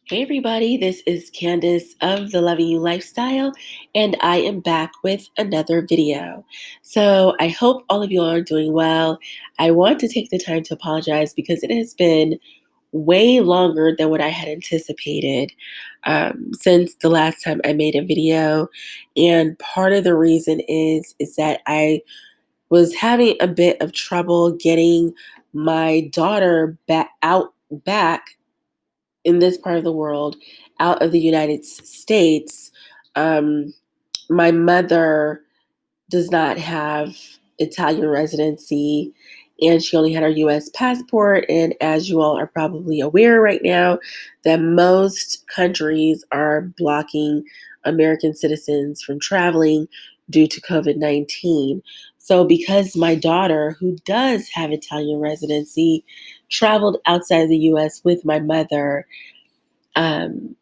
Hey everybody, this is Candace of the Loving You Lifestyle, and I am back with another video. So I hope all of you are doing well. I want to take the time to apologize because it has been way longer than what I had anticipated since the last time I made a video. And part of the reason is that I was having a bit of trouble getting my daughter back in this part of the world out of the United States. Um, my mother does not have Italian residency and she only had her US passport. And as you all are probably aware right now, that most countries are blocking American citizens from traveling due to COVID-19. So, because my daughter, who does have Italian residency, traveled outside the US with my mother, um,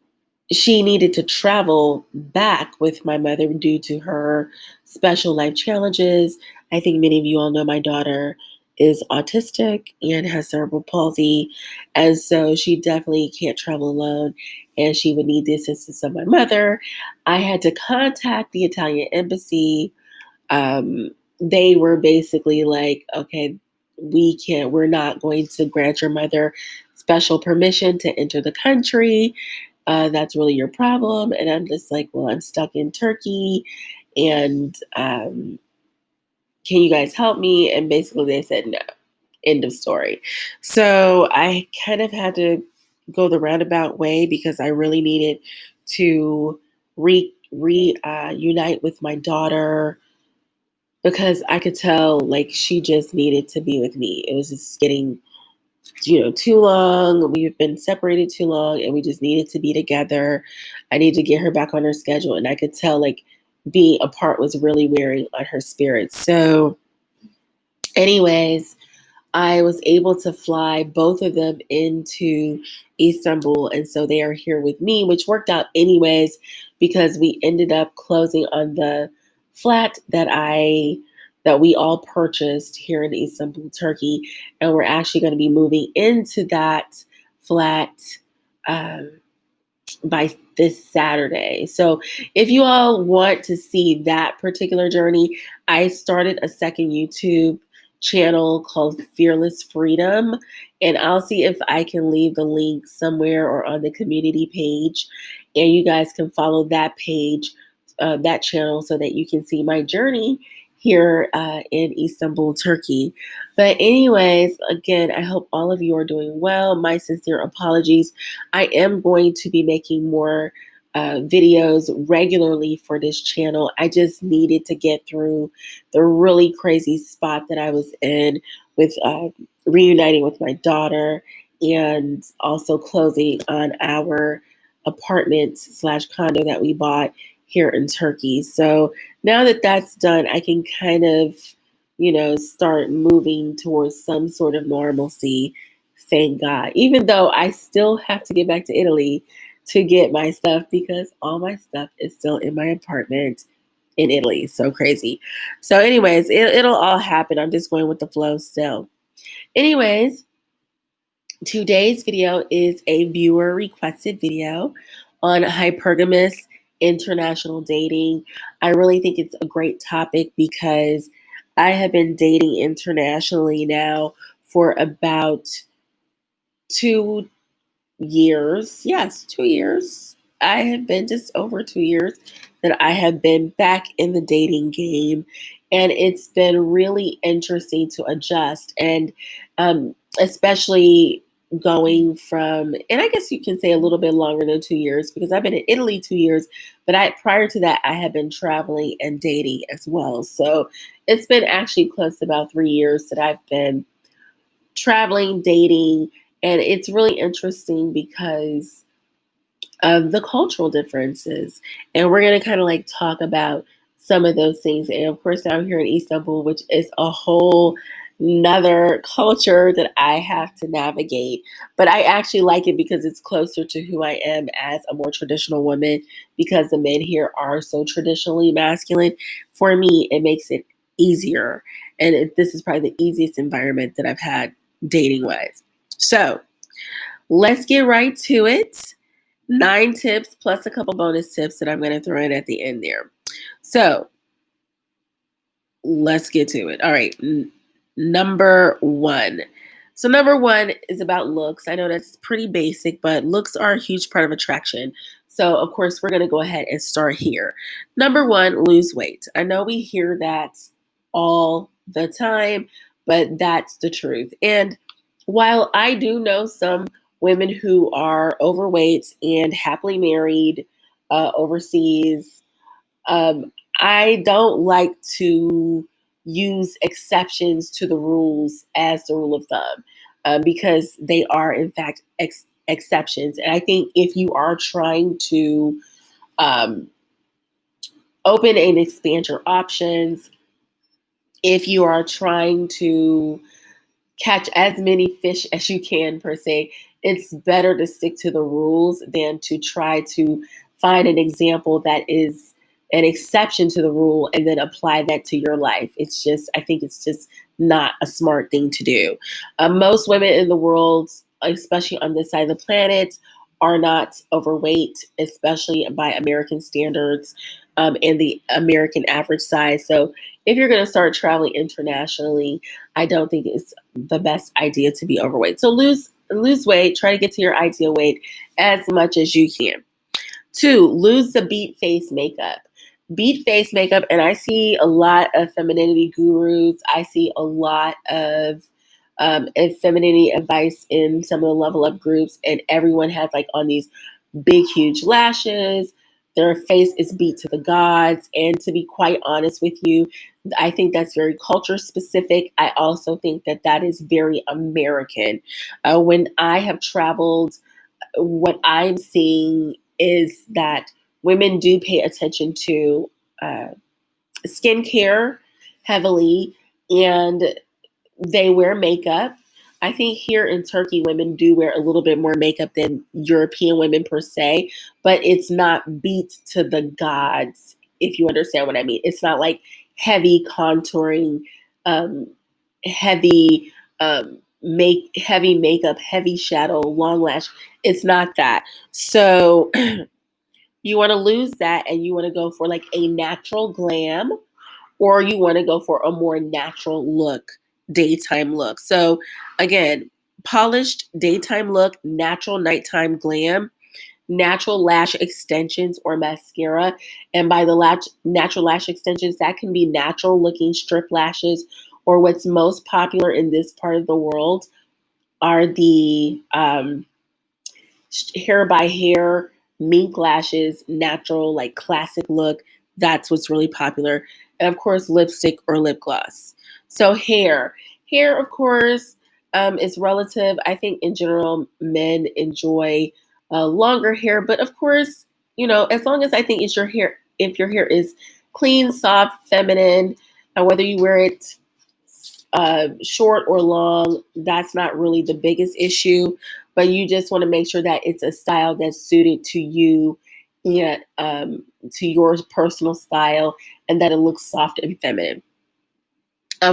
she needed to travel back with my mother due to her special life challenges. I think many of you all know my daughter is autistic and has cerebral palsy. And so she definitely can't travel alone and she would need the assistance of my mother. I had to contact the Italian embassy. They were basically like, okay, we're not going to grant your mother special permission to enter the country. That's really your problem. And I'm just like, well, I'm stuck in Turkey and can you guys help me? And basically they said no. End of story. So I kind of had to go the roundabout way because I really needed to reunite with my daughter because I could tell like she just needed to be with me. It was just getting too long. We've been separated too long and we just needed to be together. I needed to get her back on her schedule. And I could tell like being apart was really wearing on her spirit. So, anyways, I was able to fly both of them into Istanbul. And so they are here with me, which worked out anyways, because we ended up closing on the flat that we all purchased here in Istanbul, Turkey. And we're actually going to be moving into that flat um, by this Saturday. So if you all want to see that particular journey, I started a second YouTube channel called Fearless Freedom. And I'll see if I can leave the link somewhere or on the community page. And you guys can follow that page, that channel, so that you can see my journey here in Istanbul, Turkey. But, anyways, again, I hope all of you are doing well. My sincere apologies. I am going to be making more videos regularly for this channel. I just needed to get through the really crazy spot that I was in with reuniting with my daughter and also closing on our apartment slash condo that we bought here in Turkey. So now that that's done, I can kind of, start moving towards some sort of normalcy. Thank God. Even though I still have to get back to Italy to get my stuff because all my stuff is still in my apartment in Italy. So crazy. So, anyways, it'll all happen. I'm just going with the flow still. Anyways, today's video is a viewer requested video on hypergamous international dating. I really think it's a great topic because I have been dating internationally now for about 2 years. Yes, 2 years. I have been just over 2 years that I have been back in the dating game. And it's been really interesting to adjust. And especially going from, and I guess you can say a little bit longer than 2 years because I've been in Italy 2 years, but prior to that, I had been traveling and dating as well. So it's been actually close to about 3 years that I've been traveling, dating, and it's really interesting because of the cultural differences. And we're going to kind of like talk about some of those things. And of course, now I'm here in Istanbul, which is a whole another culture that I have to navigate. But I actually like it because it's closer to who I am as a more traditional woman because the men here are so traditionally masculine. For me, it makes it easier. And this is probably the easiest environment that I've had dating wise. So let's get right to it. 9 tips plus a couple bonus tips that I'm going to throw in at the end there. So let's get to it. All right. Number one. So, number one is about looks. I know that's pretty basic, but looks are a huge part of attraction. So, of course, we're going to go ahead and start here. Number one, lose weight. I know we hear that all the time, but that's the truth. And while I do know some women who are overweight and happily married overseas, um, I don't like to use exceptions to the rules as the rule of thumb because they are, in fact, exceptions. And I think if you are trying to um, open and expand your options, if you are trying to catch as many fish as you can, per se, it's better to stick to the rules than to try to find an example that is an exception to the rule and then apply that to your life. I think it's just not a smart thing to do. Most women in the world, especially on this side of the planet, are not overweight, especially by American standards and the American average size. So if you're going to start traveling internationally, I don't think it's the best idea to be overweight. So lose weight, try to get to your ideal weight as much as you can. 2, lose the beat face makeup. Beat face makeup, and I see a lot of femininity gurus. I see a lot of femininity advice in some of the level up groups, and everyone has like on these big, huge lashes. Their face is beat to the gods. And to be quite honest with you, I think that's very culture specific. I also think that that is very American. When I have traveled, what I'm seeing is that women do pay attention to uh, skincare heavily, and they wear makeup. I think here in Turkey, women do wear a little bit more makeup than European women per se, but it's not beat to the gods, if you understand what I mean. It's not like heavy contouring, um, heavy heavy makeup, heavy shadow, long lash. It's not that. So you want to lose that and you want to go for like a natural glam, or you want to go for a more natural look, daytime look. So again, polished daytime look, natural nighttime glam, natural lash extensions or mascara. And by the natural lash extensions, that can be natural looking strip lashes, or what's most popular in this part of the world are the hair by hair, mink lashes, natural, like classic look. That's what's really popular. And of course, lipstick or lip gloss. So, hair, of course, is relative. I think in general, men enjoy longer hair, but of course, as long as I think it's your hair, if your hair is clean, soft, feminine, and whether you wear it short or long, that's not really the biggest issue. But you just want to make sure that it's a style that's suited to you and to your personal style, and that it looks soft and feminine.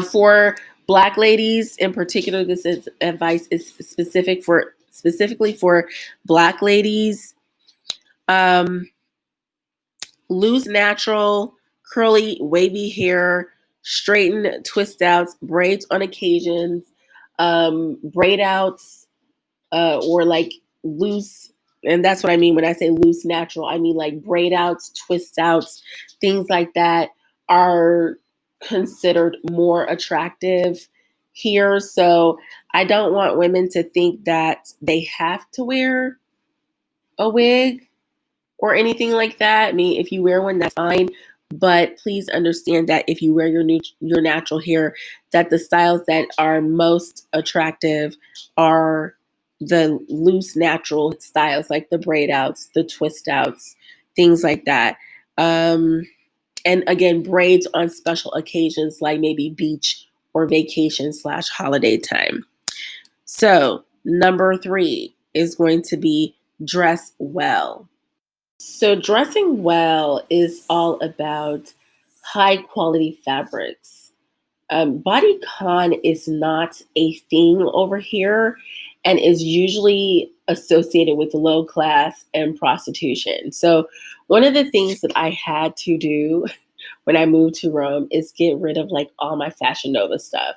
For Black ladies in particular, this is advice is specifically for Black ladies. Um, Loose, natural, curly, wavy hair, straighten, twist outs, braids on occasions, braid outs, or like loose. And that's what I mean when I say loose, natural. I mean like braid outs, twist outs, things like that are considered more attractive here. So I don't want women to think that they have to wear a wig or anything like that. I mean, if you wear one, that's fine. But please understand that if you wear your natural hair, that the styles that are most attractive are the loose natural styles, like the braid outs, the twist outs, things like that. And again, braids on special occasions like maybe beach or vacation/holiday time. So number 3 is going to be dress well. So, dressing well is all about high quality fabrics. Bodycon is not a thing over here and is usually associated with low class and prostitution. So one of the things that I had to do when I moved to Rome is get rid of like all my Fashion Nova stuff,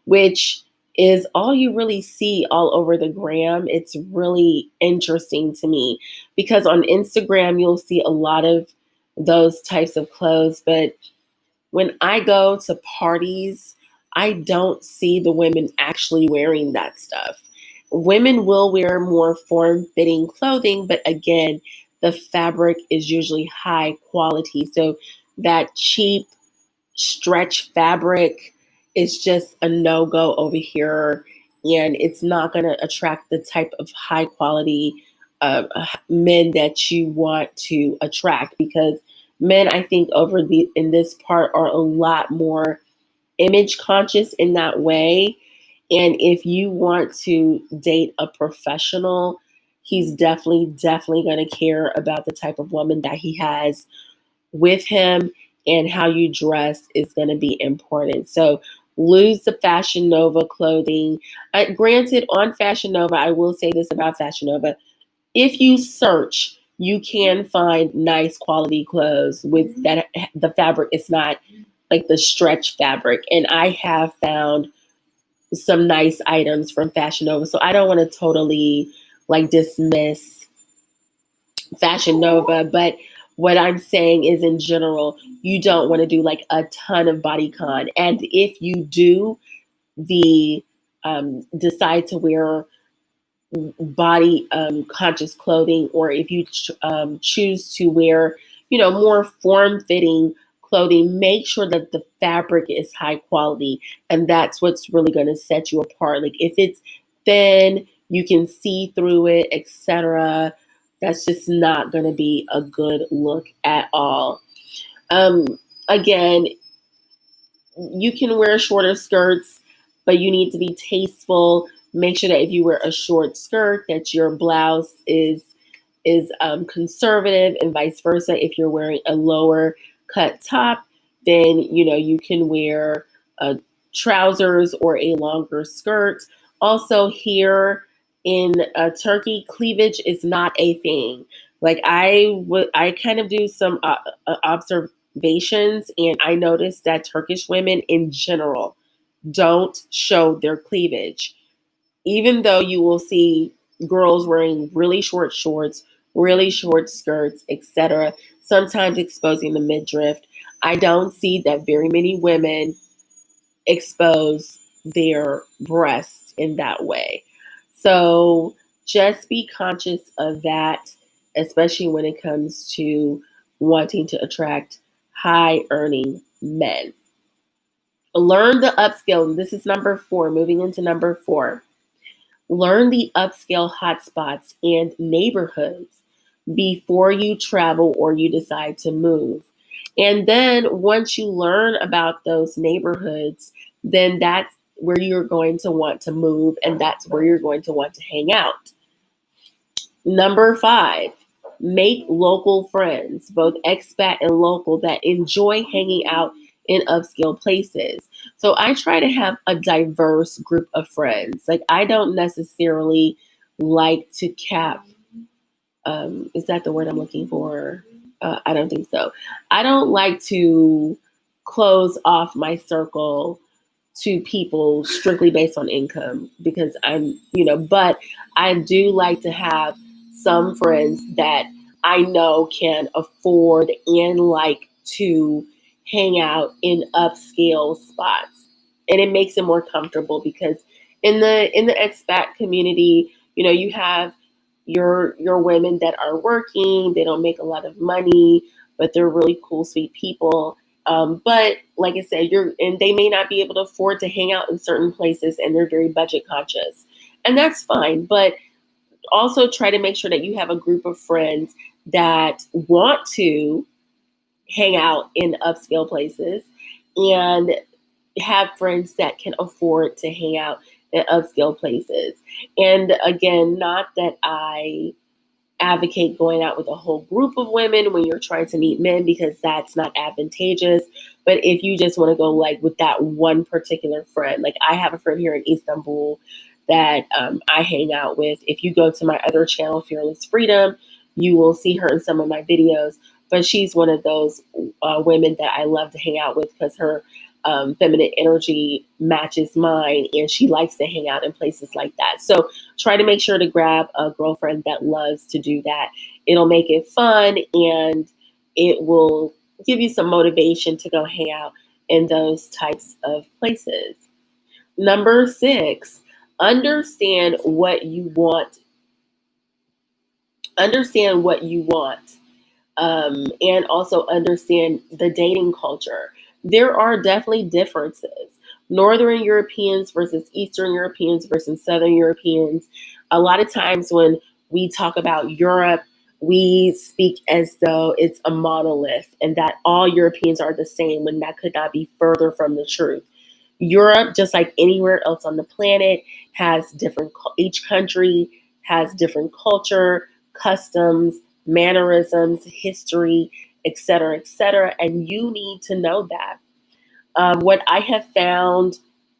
which is all you really see all over the gram. It's really interesting to me because on Instagram, you'll see a lot of those types of clothes. But when I go to parties, I don't see the women actually wearing that stuff. Women will wear more form fitting clothing, but again, the fabric is usually high quality. So that cheap stretch fabric is just a no go over here. And it's not going to attract the type of high quality men that you want to attract because men, I think, over the in this part are a lot more image conscious in that way. And if you want to date a professional, he's definitely going to care about the type of woman that he has with him, and how you dress is going to be important. So lose the Fashion Nova clothing. Granted, on Fashion Nova, I will say this about Fashion Nova. If you search, you can find nice quality clothes with that. The fabric is not like the stretch fabric. And I have found some nice items from Fashion Nova. So I don't want to totally like dismiss Fashion Nova, but what I'm saying is in general, you don't want to do like a ton of bodycon. And if you do the decide to wear body conscious clothing, or if you choose to wear, more form fitting clothing, make sure that the fabric is high quality. And that's what's really going to set you apart. Like if it's thin, you can see through it, etc. That's just not going to be a good look at all. Again, you can wear shorter skirts, but you need to be tasteful. Make sure that if you wear a short skirt, that your blouse is conservative, and vice versa. If you're wearing a lower cut top, then you can wear trousers or a longer skirt. Also, here in Turkey, cleavage is not a thing. Like I kind of do some observations, and I noticed that Turkish women in general don't show their cleavage, even though you will see girls wearing really short shorts, really short skirts, etc., sometimes exposing the midriff. I don't see that very many women expose their breasts in that way. So just be conscious of that, especially when it comes to wanting to attract high earning men. Learn the upscale. This is number 4, moving into number 4. Learn the upscale hotspots and neighborhoods before you travel or you decide to move. And then once you learn about those neighborhoods, then that's where you're going to want to move, and that's where you're going to want to hang out. Number 5, make local friends, both expat and local, that enjoy hanging out in upscale places. So I try to have a diverse group of friends. Like I don't necessarily like to cap. Is that the word I'm looking for? I don't think so. I don't like to close off my circle to people strictly based on income because but I do like to have some friends that I know can afford and like to hang out in upscale spots. And it makes it more comfortable because in the expat community, you have your women that are working, they don't make a lot of money, but they're really cool, sweet people. But like I said, they may not be able to afford to hang out in certain places, and they're very budget conscious, and that's fine. But also try to make sure that you have a group of friends that want to hang out in upscale places, and have friends that can afford to hang out in upscale places. And again, not that I advocate going out with a whole group of women when you're trying to meet men, because that's not advantageous. But if you just want to go like with that one particular friend, like I have a friend here in Istanbul that I hang out with. If you go to my other channel, Fearless Freedom, you will see her in some of my videos. But she's one of those women that I love to hang out with because her feminine energy matches mine, and she likes to hang out in places like that. So try to make sure to grab a girlfriend that loves to do that. It'll make it fun, and it will give you some motivation to go hang out in those types of places. Number 6, understand what you want. Understand what you want. And also understand the dating culture. There are definitely differences. Northern Europeans versus Eastern Europeans versus Southern Europeans. A lot of times when we talk about Europe, we speak as though it's a monolith and that all Europeans are the same, when that could not be further from the truth. Europe, just like anywhere else on the planet, has different, each country has different culture, customs, mannerisms, history, et cetera, and you need to know that. What I have found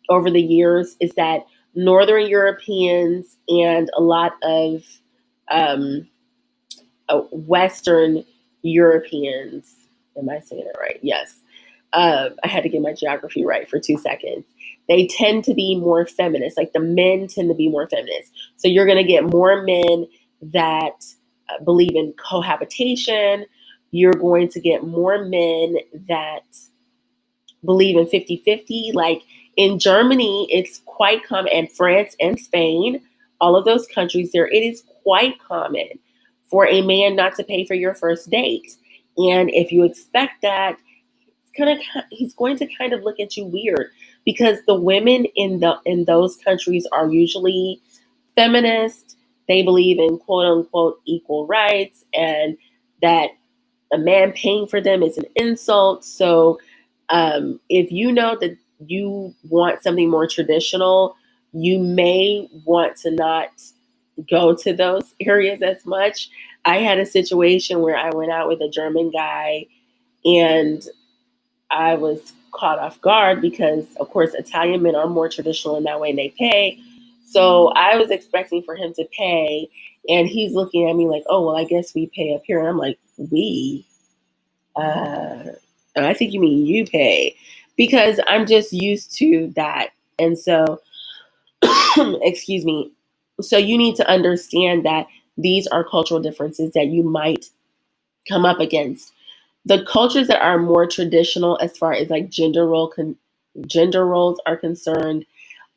over the years is that Northern Europeans and a lot of um, Western Europeans, am I saying it right? Yes. I had to get my geography right for 2 seconds. They tend to be more feminist. Like the men tend to be more feminist. So you're going to get more men that believe in cohabitation. You're going to get more men that believe in 50-50. Like in Germany, it's quite common, and France and Spain, all of those countries there, it is quite common for a man not to pay for your first date. And if you expect that, he's going to kind of look at you weird, because the women in those countries are usually feminist. They believe in quote unquote equal rights, and that a man paying for them is an insult. So if you know that you want something more traditional, you may want to not go to those areas as much. I had a situation where I went out with a German guy, and I was caught off guard because, of course, Italian men are more traditional in that way and they pay. So I was expecting for him to pay, and he's looking at me like, "Oh, well, I guess we pay up here." And I'm like, "We? Uh, I think you mean you pay," because I'm just used to that. And so, excuse me. So you need to understand that these are cultural differences that you might come up against. The cultures that are more traditional as far as like gender roles are concerned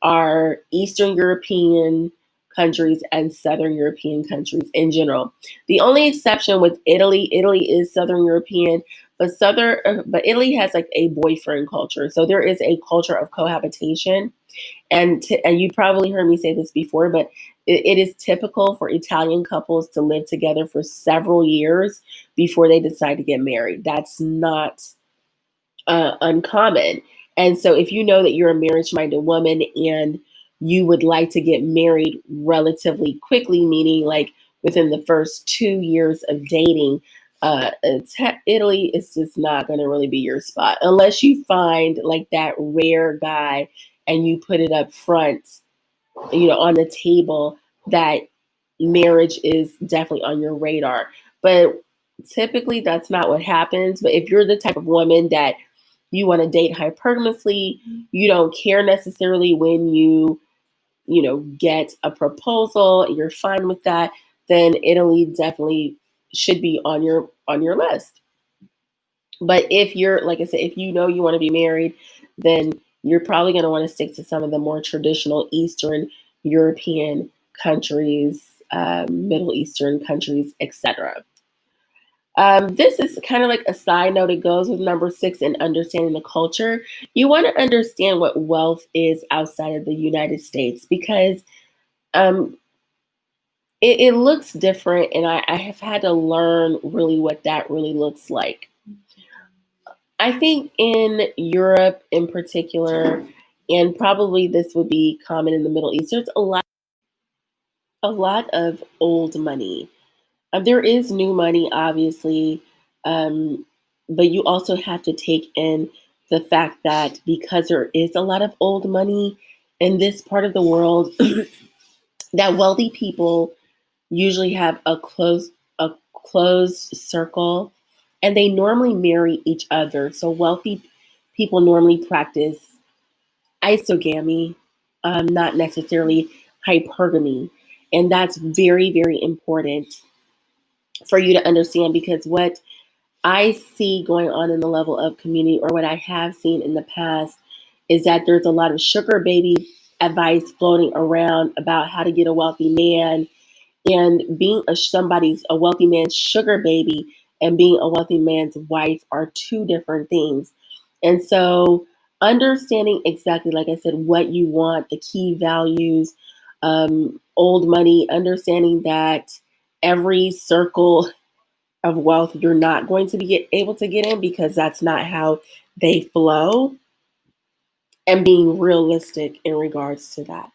are Eastern European countries and Southern European countries in general. The only exception with Italy, Italy is Southern European, but Italy has like a boyfriend culture. So there is a culture of cohabitation, and you probably heard me say this before, but it is typical for Italian couples to live together for several years before they decide to get married. That's not uncommon. And so, if you know that you're a marriage minded woman and you would like to get married relatively quickly, meaning like within the first 2 years of dating, Italy is just not going to really be your spot unless you find like that rare guy and you put it up front, on the table, that marriage is definitely on your radar. But typically that's not what happens. But if you're the type of woman that you want to date hypergamously, you don't care necessarily when get a proposal, you're fine with that, then Italy definitely should be on your list. But if you're, like I said, if you know you want to be married, then you're probably going to want to stick to some of the more traditional Eastern European countries, Middle Eastern countries, etc. This is kind of like a side note. It goes with number 6 in understanding the culture. You want to understand what wealth is outside of the United States, because um, it looks different, and I have had to learn really what that really looks like. I think in Europe in particular, and probably this would be common in the Middle East, there's a lot of old money. There is new money, obviously, um, but you also have to take in the fact that because there is a lot of old money in this part of the world, that wealthy people usually have a closed circle, and they normally marry each other. So wealthy people normally practice isogamy, not necessarily hypergamy. And that's very, very important for you to understand, because what I see going on in the level of community, or what I have seen in the past, is that there's a lot of sugar baby advice floating around about how to get a wealthy man, and being a wealthy man's sugar baby and being a wealthy man's wife are two different things. And so understanding exactly, like I said, what you want, the key values, old money, understanding that every circle of wealth you're not going to be able to get in, because that's not how they flow, and being realistic in regards to that.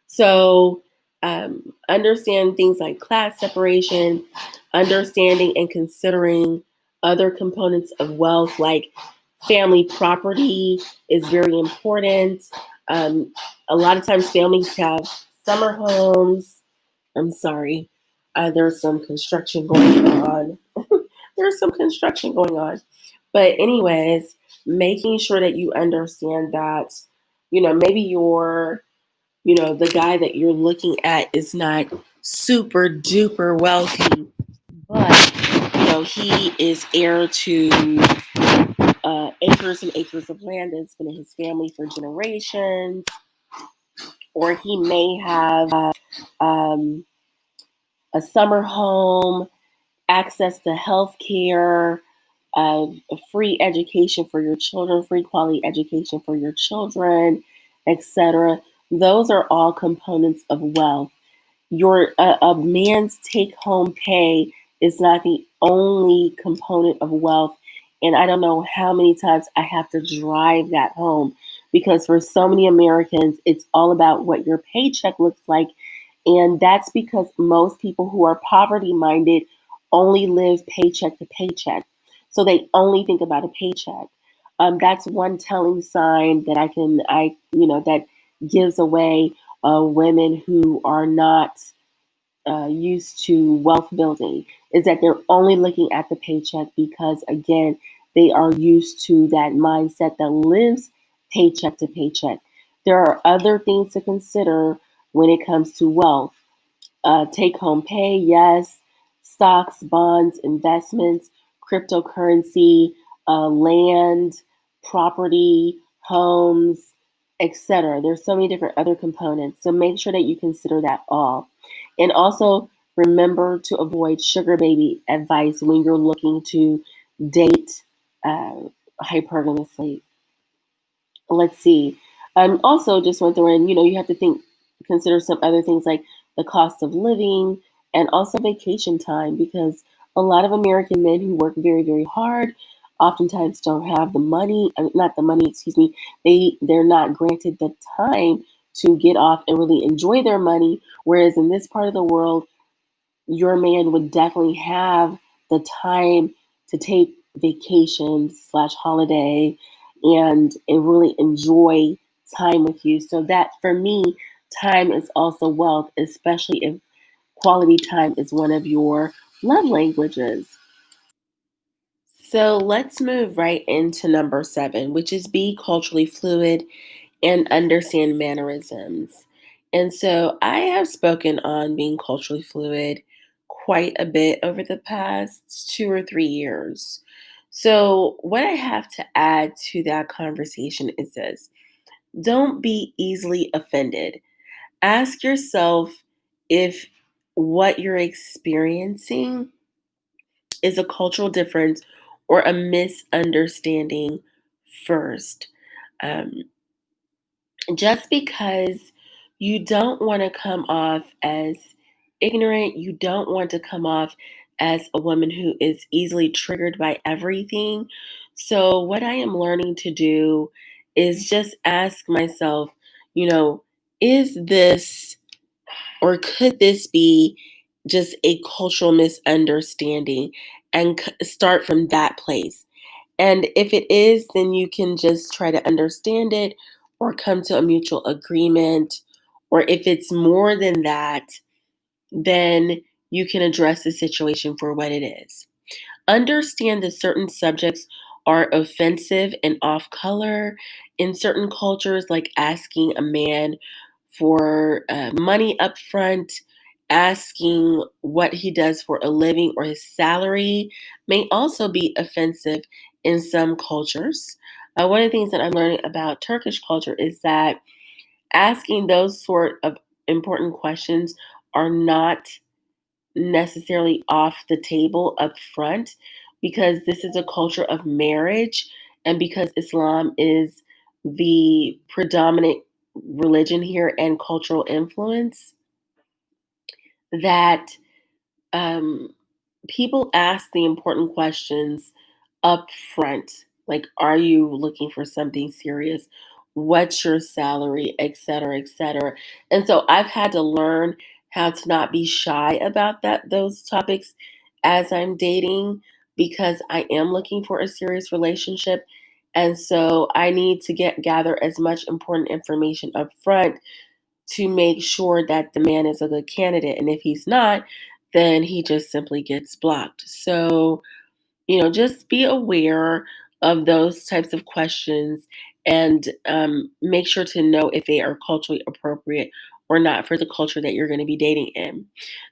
So, understand things like class separation, understanding and considering other components of wealth, like family property, is very important. Um, a lot of times, families have summer homes. I'm sorry, there's some construction going on. There's some construction going on. But, anyways, making sure that you understand that, maybe the guy that you're looking at is not super duper wealthy, but he is heir to acres and acres of land that's been in his family for generations, or he may have um, a summer home, access to health care, a free education for your children, free quality education for your children, etc. Those are all components of wealth. A man's take home pay is not the only component of wealth. And I don't know how many times I have to drive that home, because for so many Americans, it's all about what your paycheck looks like. And that's because most people who are poverty minded only live paycheck to paycheck. So they only think about a paycheck. That's one telling sign that that gives away women who are not used to wealth building, is that they're only looking at the paycheck, because, again, they are used to that mindset that lives paycheck to paycheck. There are other things to consider when it comes to wealth. Take home pay, yes. Stocks, bonds, investments, cryptocurrency, land, property, homes, etc. There's so many different other components. So make sure that you consider that all. And also remember to avoid sugar baby advice when you're looking to date uh, hypergamously. Let's see. Also, just want to throw in, you have to consider some other things like the cost of living, and also vacation time, because a lot of American men who work very, very hard oftentimes don't have the money, not the money, excuse me, they're not granted the time to get off and really enjoy their money. Whereas in this part of the world, your man would definitely have the time to take vacations slash holiday, and really enjoy time with you. So that, for me, time is also wealth, especially if quality time is one of your love languages. So let's move right into number 7, which is be culturally fluid and understand mannerisms. And so I have spoken on being culturally fluid quite a bit over the past 2 or 3 years. So, what I have to add to that conversation is this: don't be easily offended. Ask yourself if what you're experiencing is a cultural difference or a misunderstanding first. Um, just because you don't want to come off as ignorant, you don't want to come off as a woman who is easily triggered by everything. So, what I am learning to do is just ask myself, you know, is this, or could this be, just a cultural misunderstanding, and start from that place. And if it is, then you can just try to understand it, or come to a mutual agreement, or if it's more than that, then you can address the situation for what it is. Understand that certain subjects are offensive and off color in certain cultures, like asking a man for money up front, asking what he does for a living or his salary may also be offensive in some cultures. One of the things that I'm learning about Turkish culture is that asking those sort of important questions are not necessarily off the table up front because this is a culture of marriage and because Islam is the predominant religion here and cultural influence that um, people ask the important questions up front. Like, are you looking for something serious? What's your salary, et cetera, et cetera. And so I've had to learn how to not be shy about those topics as I'm dating because I am looking for a serious relationship. And so I need to gather as much important information up front to make sure that the man is a good candidate. And if he's not, then he just simply gets blocked. So, just be aware of those types of questions and make sure to know if they are culturally appropriate or not for the culture that you're going to be dating in.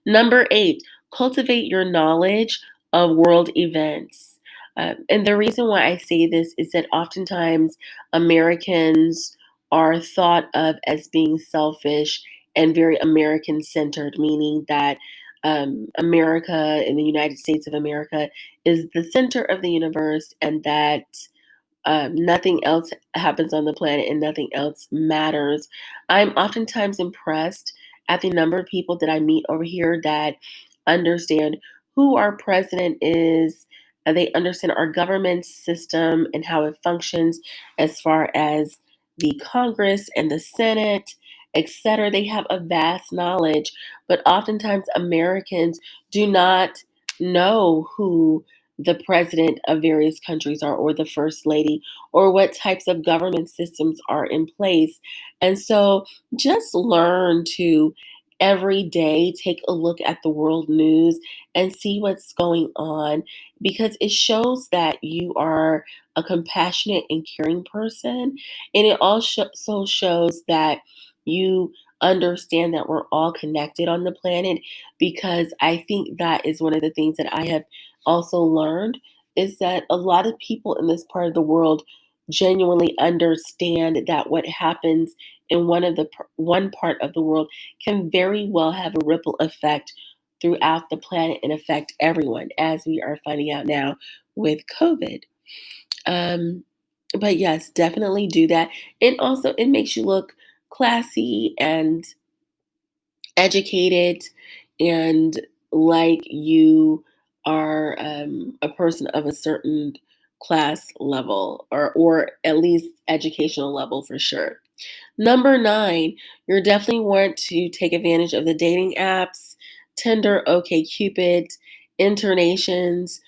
Number 8, cultivate your knowledge of world events. And the reason why I say this is that oftentimes Americans are thought of as being selfish and very American centered, meaning that America in the United States of America is the center of the universe and that nothing else happens on the planet and nothing else matters. I'm oftentimes impressed at the number of people that I meet over here that understand who our president is. They understand our government system and how it functions as far as the Congress and the Senate, etc. They have a vast knowledge, but oftentimes Americans do not know who the president of various countries are, or the first lady, or what types of government systems are in place. And so just learn to every day take a look at the world news and see what's going on because it shows that you are a compassionate and caring person. And it also shows that you understand that we're all connected on the planet because I think that is one of the things that I have also learned is that a lot of people in this part of the world genuinely understand that what happens in one part of the world can very well have a ripple effect throughout the planet and affect everyone, as we are finding out now with COVID. Um, but yes, definitely do that. And also, it makes you look classy and educated and like you are a person of a certain class level or at least educational level for sure. Number 9, you definitely want to take advantage of the dating apps, Tinder, OkCupid, Internations,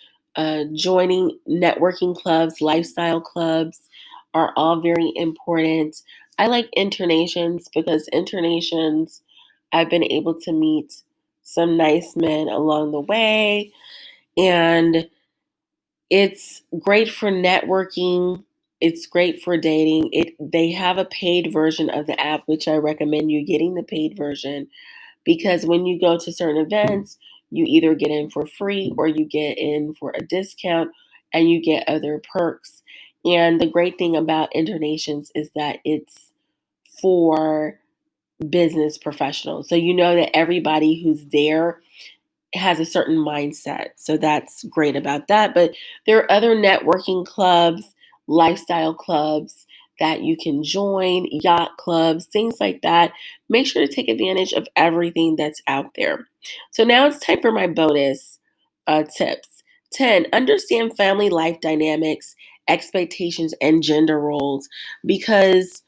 joining networking clubs, lifestyle clubs are all very important. I like Internations because Internations, I've been able to meet some nice men along the way, and it's great for networking. It's great for dating. They have a paid version of the app, which I recommend you getting the paid version because when you go to certain events, you either get in for free or you get in for a discount and you get other perks. And the great thing about Internations is that it's for business professionals. So you know that everybody who's there has a certain mindset. So that's great about that. But there are other networking clubs, lifestyle clubs that you can join, yacht clubs, things like that. Make sure to take advantage of everything that's out there. So now it's time for my bonus tips. 10, understand family life dynamics, expectations, and gender roles because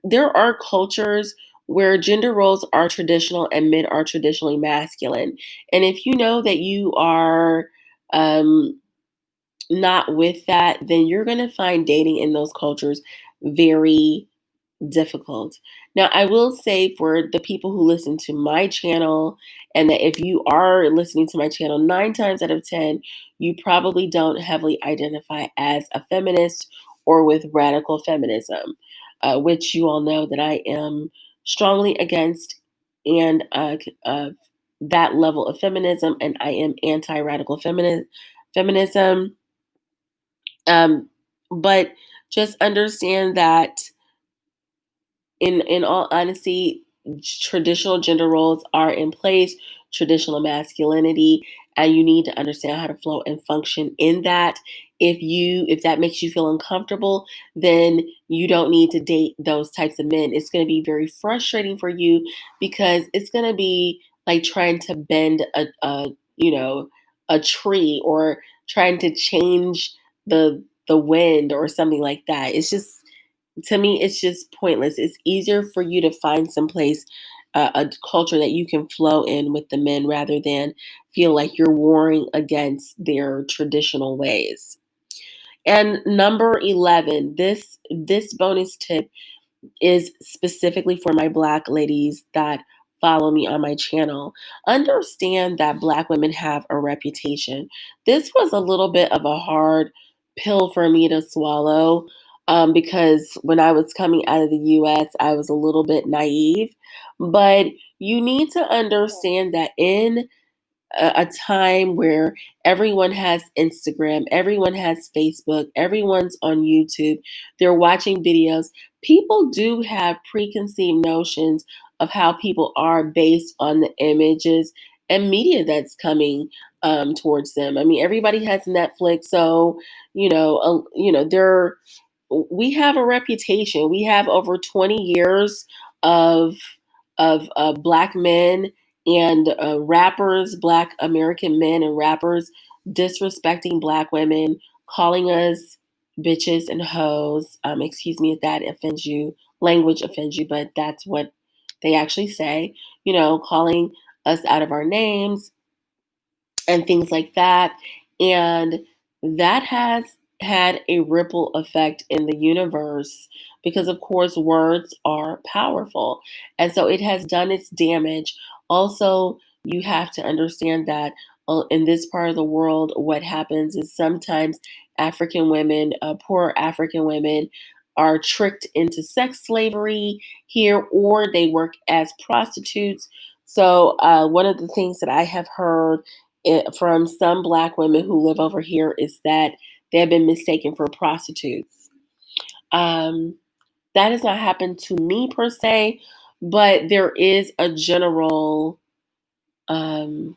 there are cultures where gender roles are traditional and men are traditionally masculine. And if you know that you are um, not with that, then you're going to find dating in those cultures very difficult. Now, I will say for the people who listen to my channel, and that if you are listening to my channel, 9 times out of 10, you probably don't heavily identify as a feminist or with radical feminism, which you all know that I am strongly against and that level of feminism, and I am anti-radical feminism. Um, but just understand that in all honesty, traditional gender roles are in place, traditional masculinity, and you need to understand how to flow and function in that. If that makes you feel uncomfortable, then you don't need to date those types of men. It's going to be very frustrating for you because it's going to be like trying to bend a tree, or trying to change the wind or something like that. It's just, to me, it's just pointless. It's easier for you to find some place, a culture that you can flow in with the men, rather than feel like you're warring against their traditional ways. And number 11, this bonus tip is specifically for my Black ladies that follow me on my channel. Understand that Black women have a reputation. This was a little bit of a hard pill for me to swallow, because when I was coming out of the US, I was a little bit naive. But you need to understand that in a time where everyone has Instagram, everyone has Facebook, everyone's on YouTube, they're watching videos. People do have preconceived notions of how people are based on the images and media that's coming towards them. I mean, everybody has Netflix, so they're we have a reputation. We have over 20 years of Black men and rappers, Black American men and rappers disrespecting Black women, calling us bitches and hoes. Excuse me if that offends you, language offends you, but that's what they actually say. Calling us out of our names and things like that. And that has had a ripple effect in the universe because, of course, words are powerful. And so it has done its damage. Also, you have to understand that in this part of the world, what happens is sometimes African women, poor African women, are tricked into sex slavery here, or they work as prostitutes. So, one of the things that I have heard from some Black women who live over here is that they have been mistaken for prostitutes. Um, that has not happened to me per se, but there is a general,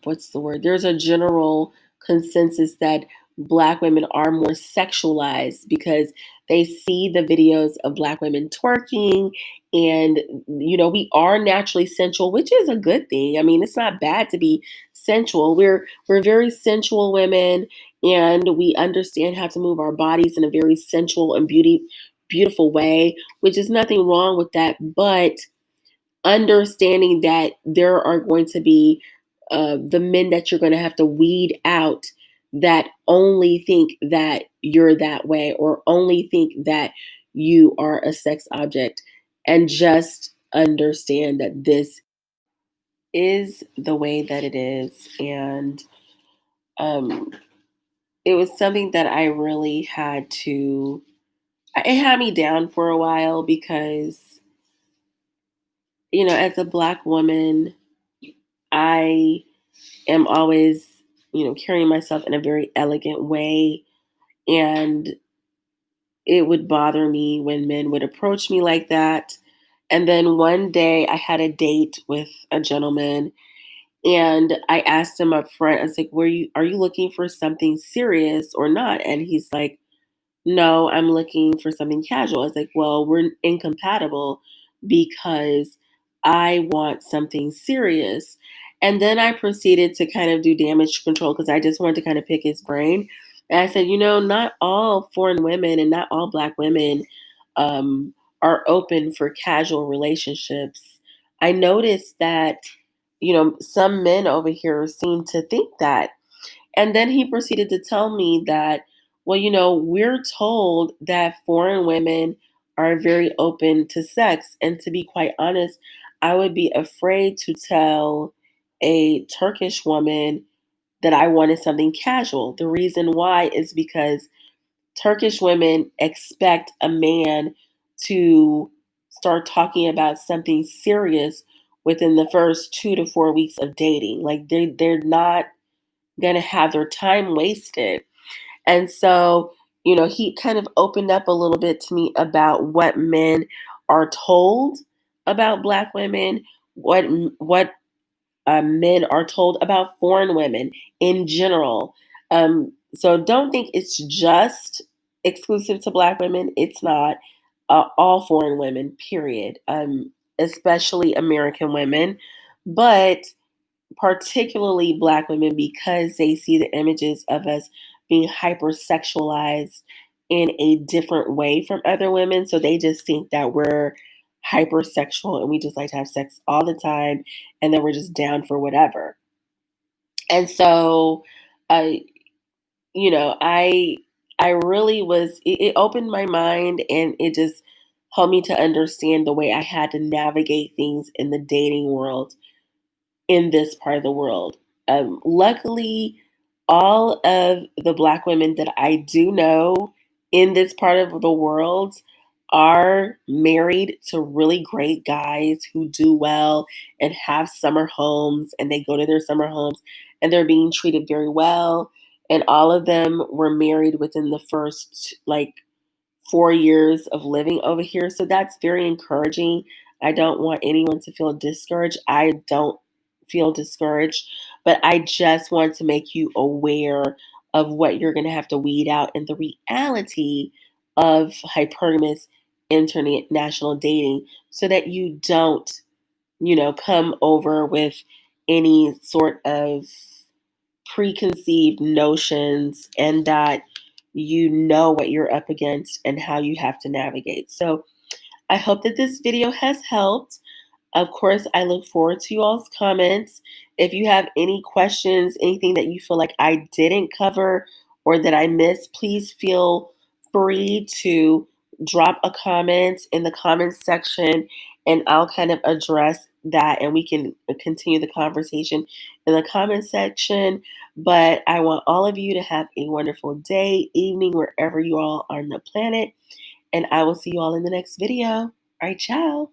what's the word? There's a general consensus that Black women are more sexualized because they see the videos of Black women twerking, and we are naturally sensual, which is a good thing. I mean, it's not bad to be sensual. We're very sensual women, and we understand how to move our bodies in a very sensual and beautiful way, which is nothing wrong with that. But understanding that there are going to be the men that you're going to have to weed out that only think that you're that way, or only think that you are a sex object, and just understand that this is the way that it is. And um, it was something that I really had to, it had me down for a while because, as a Black woman, I am always, carrying myself in a very elegant way. And it would bother me when men would approach me like that. And then one day I had a date with a gentleman, and I asked him up front, I was like, are you looking for something serious or not? And he's like, no, I'm looking for something casual. I was like, well, we're incompatible because I want something serious. And then I proceeded to kind of do damage control because I just wanted to kind of pick his brain. And I said, not all foreign women and not all Black women um, are open for casual relationships. I noticed that, some men over here seem to think that. And then he proceeded to tell me that, well, we're told that foreign women are very open to sex. And to be quite honest, I would be afraid to tell a Turkish woman that I wanted something casual. The reason why is because Turkish women expect a man to start talking about something serious within the first 2 to 4 weeks of dating. Like they're not gonna have their time wasted. And so, he kind of opened up a little bit to me about what men are told about Black women, what men are told about foreign women in general. So don't think it's just exclusive to Black women. It's not. All foreign women, period. Especially American women, but particularly Black women, because they see the images of us being hypersexualized in a different way from other women. So they just think that we're hypersexual and we just like to have sex all the time and then we're just down for whatever. And so, uh, I really it opened my mind, and it just helped me to understand the way I had to navigate things in the dating world in this part of the world. Luckily, all of the Black women that I do know in this part of the world are married to really great guys who do well and have summer homes, and they go to their summer homes and they're being treated very well. And all of them were married within the first 4 years of living over here. So that's very encouraging. I don't want anyone to feel discouraged. I don't feel discouraged, but I just want to make you aware of what you're going to have to weed out and the reality of hypergamous international dating so that you don't, come over with any sort of preconceived notions, and that you know what you're up against and how you have to navigate. So I hope that this video has helped. Of course, I look forward to you all's comments. If you have any questions, anything that you feel like I didn't cover or that I missed, please feel free to drop a comment in the comments section, and I'll kind of address that and we can continue the conversation in the comment section. But I want all of you to have a wonderful day, evening, wherever you all are on the planet. And I will see you all in the next video. All right, ciao.